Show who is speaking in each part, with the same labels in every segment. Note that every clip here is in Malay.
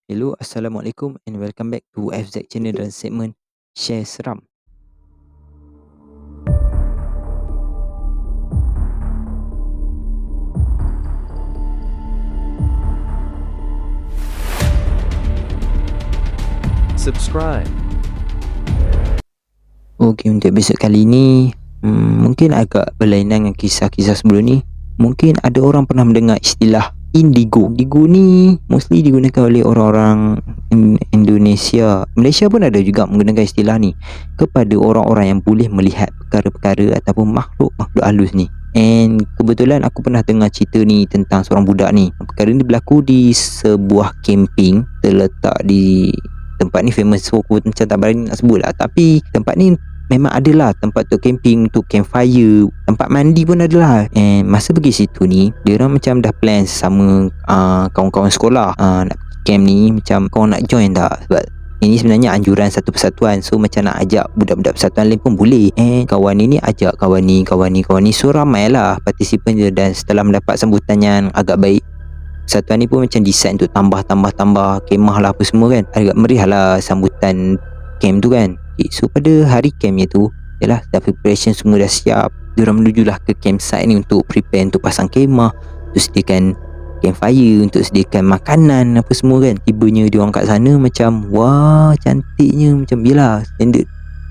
Speaker 1: Hello, Assalamualaikum and welcome back to FZ Channel dan segmen Share Seram.
Speaker 2: Subscribe.
Speaker 1: Okey, untuk episod kali ni mungkin agak berlainan dengan kisah-kisah sebelum ni. Mungkin ada orang pernah mendengar istilah indigo. Indigo ni mostly digunakan oleh orang-orang Indonesia. Malaysia pun ada juga menggunakan istilah ni kepada orang-orang yang boleh melihat perkara-perkara ataupun makhluk-makhluk halus ni. And kebetulan aku pernah dengar cerita ni tentang seorang budak ni. Perkara ni berlaku di sebuah camping terletak di tempat ni famous, so aku macam tak berani nak sebut lah. Tapi tempat ni memang adalah tempat untuk camping, untuk campfire, tempat mandi pun adalah. And masa pergi situ ni, dia orang macam dah plan sama kawan-kawan sekolah nak camp ni, macam kau nak join tak? Sebab ini sebenarnya anjuran satu persatuan, so macam nak ajak budak-budak persatuan lain pun boleh. And kawan ni ajak kawan ni, so ramai lah partisipan dia. Dan setelah mendapat sambutan yang agak baik, persatuan ni pun macam decide untuk tambah kemah lah apa semua kan. Agak meriah lah sambutan camp tu kan. Okay, so pada hari campnya tu, yalah, dah preparation semua dah siap. Diorang menujulah ke campsite ni untuk prepare, untuk pasang kemah, untuk sediakan campfire, untuk sediakan makanan apa semua kan. Tibanya diorang kat sana macam wah, cantiknya, macam biarlah standard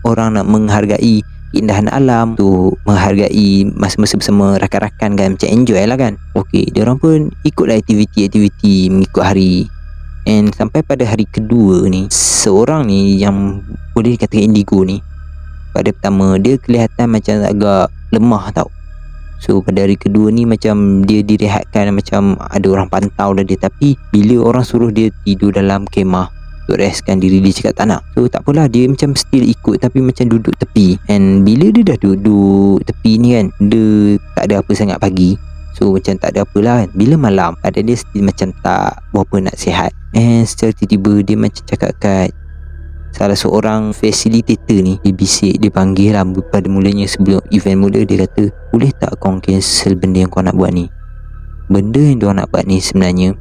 Speaker 1: orang nak menghargai keindahan alam, tu menghargai masa-masa bersama rakan-rakan kan, macam enjoy lah kan. Okey, diorang pun ikutlah aktiviti mengikut hari. And sampai pada hari kedua ni, seorang ni yang boleh dikatakan indigo ni, pada pertama dia kelihatan macam agak lemah tau. So pada hari kedua ni macam dia direhatkan, macam ada orang pantau dah dia. Tapi bila orang suruh dia tidur dalam kemah untuk restkan diri, dia cakap tak nak. So tak apalah, dia macam still ikut tapi macam duduk tepi. And bila dia dah duduk tepi ni kan, dia tak ada apa sangat pagi, so macam tak ada apalah kan. Bila malam, ada dia still macam tak berapa nak sihat. And secara tiba-tiba dia macam cakap kat salah seorang facilitator ni. Dia bisik, dia panggil lah pada mulanya sebelum event mula. Dia kata, boleh tak kau cancel benda yang kau nak buat ni? Benda yang diorang nak buat ni sebenarnya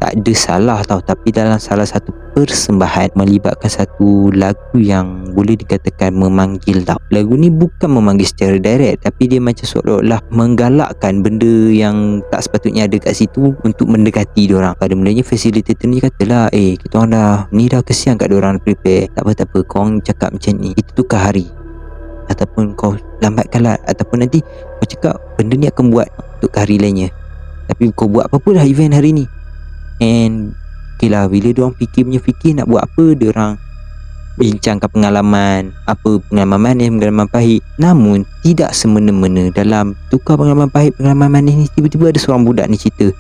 Speaker 1: tak ada salah tau, tapi dalam salah satu persembahan melibatkan satu lagu yang boleh dikatakan memanggil tau. Lagu ni bukan memanggil secara direct, tapi dia macam seolah-olah menggalakkan benda yang tak sepatutnya ada kat situ untuk mendekati diorang. Pada mulanya facilitator ni katalah, kita orang dah ni, dah kesian kat diorang prepare. Tak apa, kau cakap macam ni, kita tukar hari, ataupun kau lambatkanlah, ataupun nanti kau cakap benda ni akan buat untuk hari lainnya, tapi kau buat apa-apa dah event hari ni. And okay lah, bila diorang fikir nak buat apa, diorang bincangkan pengalaman pengalaman pahit. Namun tidak semena-mena dalam tukar pengalaman pahit, pengalaman manis ni, tiba-tiba ada seorang budak ni cerita,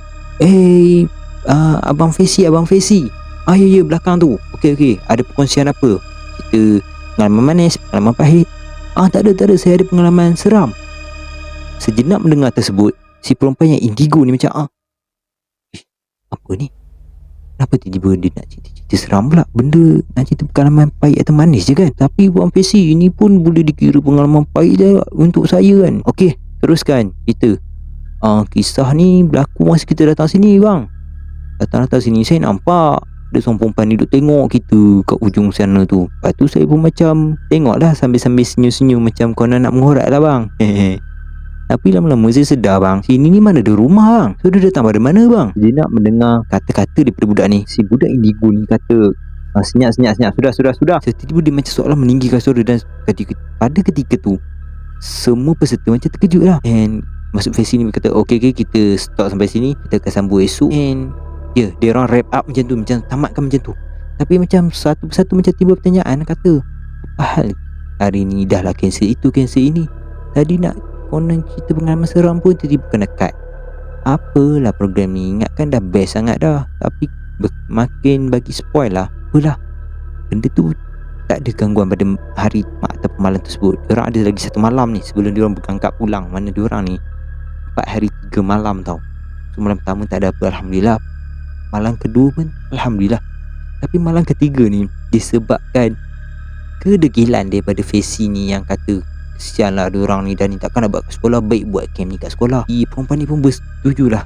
Speaker 1: Abang Fesi, ya belakang tu. Okey, ada perkongsian apa? Cerita pengalaman manis, pengalaman pahit? Tak ada, saya ada pengalaman seram. Sejenak mendengar tersebut, si perempuan yang indigo ni macam apa ni? Kenapa tiba-tiba dia nak cerita seram pula? Benda nak cerita pengalaman pahit atau manis je kan. Tapi Abang Fesi, ini pun boleh dikira pengalaman pahit je untuk saya kan. Okey, teruskan kita. Kisah ni berlaku masa kita datang sini bang. Datang sini saya nampak ada seorang perempuan ni duduk tengok kita kat ujung sana tu. Lepas tu saya pun macam tengok lah sambil-sambil senyum-senyum, macam kau nak mengorak lah bang. Tapi lama-lama saya sedar bang, sini ni mana ada rumah bang. So dia datang pada mana bang? Dia nak mendengar kata-kata daripada budak ni. Si budak indigo ni kata, senyap, sudah. Tiba-tiba dia macam seolah meninggikan suara. Dan pada ketika tu, semua peserta macam terkejut lah. And masuk face ni kata, okay, kita stop sampai sini, kita akan sambung esok. And dia orang wrap up macam tu, macam tamatkan macam tu. Tapi macam satu persatu macam tiba pertanyaan, kata, apa hal hari ni dah lah cancel itu, cancel ini. Tadi nak konon cerita pengalaman seram pun tiba-tiba kena cut. Apalah program ni, ingatkan dah best sangat dah, tapi makin bagi spoil lah. Apalah, benda tu tak ada gangguan pada hari atau malam tersebut. Diorang ada lagi satu malam ni sebelum diorang berangkat pulang. Mana diorang ni 4 hari 3 malam tau. So malam pertama tak ada apa, Alhamdulillah. Malam kedua pun Alhamdulillah. Tapi malam ketiga ni disebabkan kedegilan daripada Fesi ni yang kata, kesian lah diorang ni, dan ni takkan nak buat kat sekolah, baik buat camp ni kat sekolah. Perempuan ni pun bersetuju lah.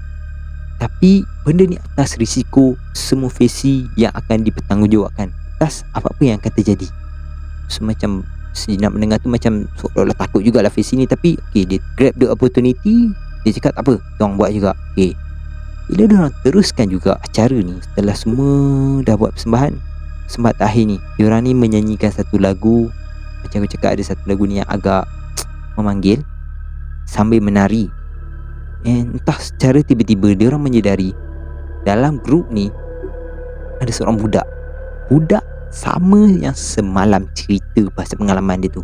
Speaker 1: Tapi benda ni atas risiko semua versi yang akan dipertanggungjawabkan, atas apa-apa yang akan terjadi. So macam si nak mendengar tu macam seolah-olah takut jugalah versi ni. Tapi dia grab the opportunity. Dia cakap tak apa, diorang buat juga. Bila diorang teruskan juga acara ni, setelah semua dah buat persembahan terakhir ni, diorang ni menyanyikan satu lagu. Macam aku cakap, ada satu lagu ni yang agak memanggil sambil menari. Entah secara tiba-tiba diorang menyedari dalam grup ni ada seorang budak sama yang semalam cerita pasal pengalaman dia tu.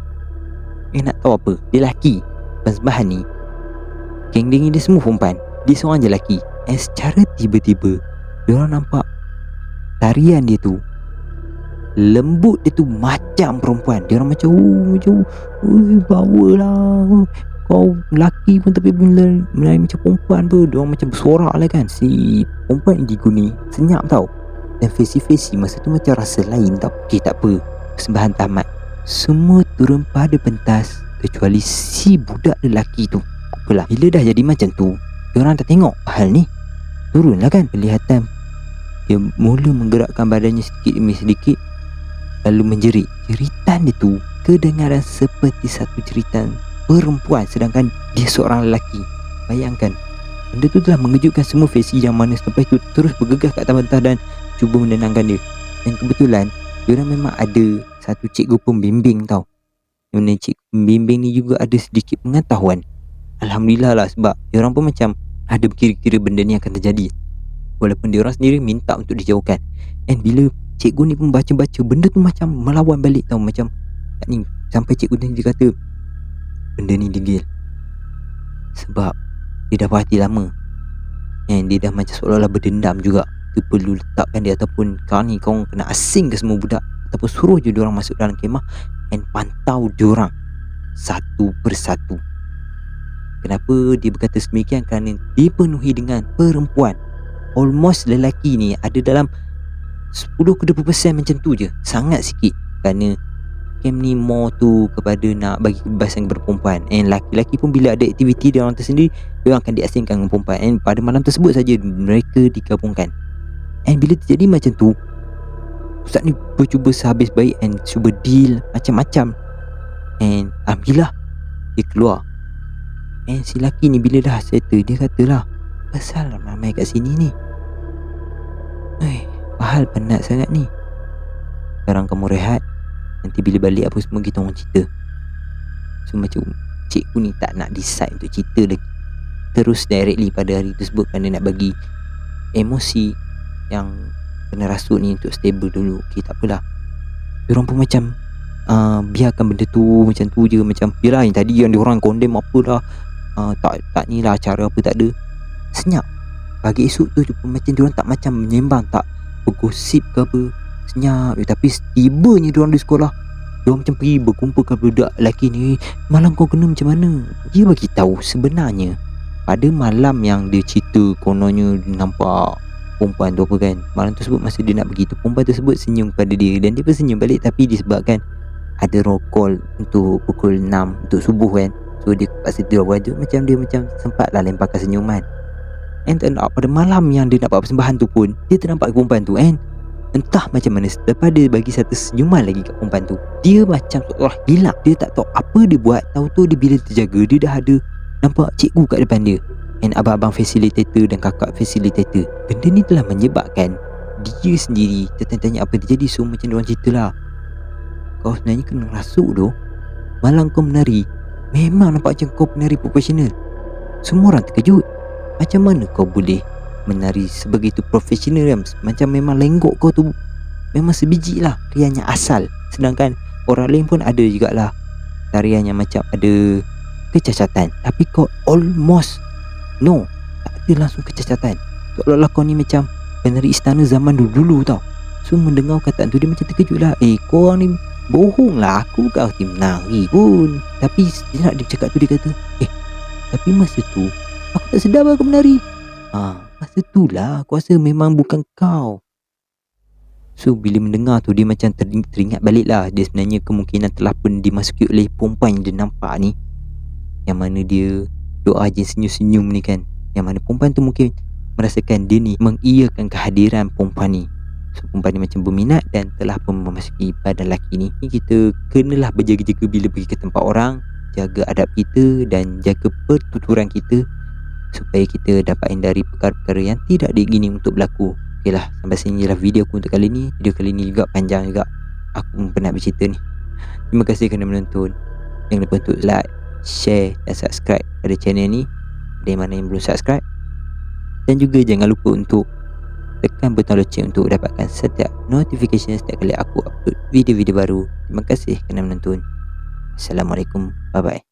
Speaker 1: Nak tahu apa? Dia lelaki. Persembahan ni, geng ni dia semua perempuan, dia seorang je lelaki. Secara tiba-tiba diorang nampak tarian dia tu, lembut dia tu macam perempuan. Diorang macam power lah, kau lelaki pun tapi menari macam perempuan pun. Diorang macam bersorak lah kan. Si perempuan indigo ni senyap tau. Dan face masa tu macam rasa lain tau. Tak apa, persembahan tamat, semua turun pada pentas kecuali si budak lelaki tu. Apalah, bila dah jadi macam tu, diorang dah tengok hal ni, turunlah kan kelihatan. Dia mula menggerakkan badannya sedikit demi sedikit, lalu menjerit. Jeritan dia tu kedengaran seperti satu jeritan perempuan, sedangkan dia seorang lelaki. Bayangkan, benda tu telah mengejutkan semua versi, yang mana selepas itu terus bergegas ke atas pentas dan cuba menenangkan dia. Dan kebetulan diorang memang ada satu cikgu pembimbing tau. Yang cikgu pembimbing ni juga ada sedikit pengetahuan. Alhamdulillah lah, sebab diorang pun macam ada berkira-kira benda ni akan terjadi, walaupun diorang sendiri minta untuk dijauhkan. And bila cikgu ni pun baca-baca, benda tu macam melawan balik tau. Macam tak ni, sampai cikgu ni dia kata benda ni degil sebab dia dah berhati lama, and dia dah macam seolah-olah berdendam juga. Dia perlu letakkan dia, ataupun kau ni kau kena asing ke semua budak, ataupun suruh je diorang masuk dalam kemah and pantau diorang satu persatu. Kenapa dia berkata demikian? Kerana dipenuhi dengan perempuan. Almost lelaki ni ada dalam 10 ke 20% macam tu je, sangat sikit. Kerana camp ni more tu kepada nak bagi kebebasan kepada perempuan. And lelaki-lelaki pun bila ada aktiviti dia orang tersendiri, dia orang akan diasingkan dengan perempuan. And pada malam tersebut saja mereka digabungkan. And bila terjadi macam tu, ustaz ni bercuba sehabis baik and cuba deal macam-macam. And alhamdulillah dia keluar. And si lelaki ni bila dah settle, dia katalah, pasal ramai kat sini ni, Pahal penat sangat ni. Sekarang kamu rehat, nanti bila balik apa semua kita orang cerita. So macam cikgu ni tak nak decide untuk cerita lagi, terus directly pada hari tersebut, kerana nak bagi emosi yang kena rasuk ni untuk stable dulu. Tak apalah, diorang pun macam biarkan benda tu macam tu je. Macam yelah, yang tadi yang diorang condemn apalah, tak ni lah cara apa, tak ada. Senyap. Pagi esok tu macam diorang tak macam menyembang, tak bergosip ke apa, senyap. Tapi tibanya diorang di sekolah, diorang macam pergi berkumpul ke budak lelaki ni. Malam kau kena macam mana? Dia bagi tahu sebenarnya pada malam yang dia cerita, kononnya dia nampak perempuan tu apa kan, malam tersebut masa dia nak pergi tu, perempuan tersebut senyum kepada dia, dan dia pun senyum balik. Tapi disebabkan ada roll call untuk pukul 6 untuk subuh kan, so dia paksa tidur wajib. Macam dia macam sempatlah lemparkan senyuman. And turn out pada malam yang dia nak buat persembahan tu pun, dia ternampak perempuan tu. And entah macam mana, selepas dia bagi satu senyuman lagi kat perempuan tu, dia macam seolah hilang. Dia tak tahu apa dia buat. Tahu-tahu dia bila terjaga, dia dah ada nampak cikgu kat depan dia, and abang-abang facilitator dan kakak facilitator. Benda ni telah menyebabkan dia sendiri tertanya-tanya apa terjadi. So macam diorang cerita lah, kau sebenarnya kena rasuk tu. Malam kau menari, memang nampak macam kau penari profesional. Semua orang terkejut. Macam mana kau boleh menari sebegitu profesional kan? Macam memang lenggok kau tu memang sebiji lah tariannya asal. Sedangkan orang lain pun ada jugalah tarian yang macam ada kecacatan, tapi kau almost tak ada langsung kecacatan. Seolah-olah kau ni macam penari istana zaman dulu-dulu tau. So mendengar kataan tu, dia macam terkejut lah. Korang ni bohong lah, aku bukan arti menari pun. Tapi dia nak dia cakap tu, dia kata tapi masa tu aku tak sedar aku menari. Masa tu lah aku rasa memang bukan kau. So bila mendengar tu, dia macam teringat balik lah, dia sebenarnya kemungkinan telah pun dimasuki oleh perempuan yang dia nampak ni, yang mana dia doa je senyum-senyum ni kan, yang mana perempuan tu mungkin merasakan dia ni mengiyakan kehadiran perempuan ni. So perempuan ni macam berminat dan telah pun memasuki badan lelaki ni. Kita kenalah berjaga-jaga bila pergi ke tempat orang, jaga adab kita dan jaga pertuturan kita supaya kita dapat hindari perkara-perkara yang tidak diingini untuk berlaku. Okeylah, sampai sini lah video aku untuk kali ni. Video kali ni juga panjang juga, aku pun penat bercerita ni. Terima kasih kerana menonton. Jangan lupa untuk like, share dan subscribe pada channel ni ada mana yang belum subscribe. Dan juga jangan lupa untuk tekan butang loceng untuk dapatkan setiap notification setiap kali aku upload video-video baru. Terima kasih kerana menonton. Assalamualaikum. Bye bye.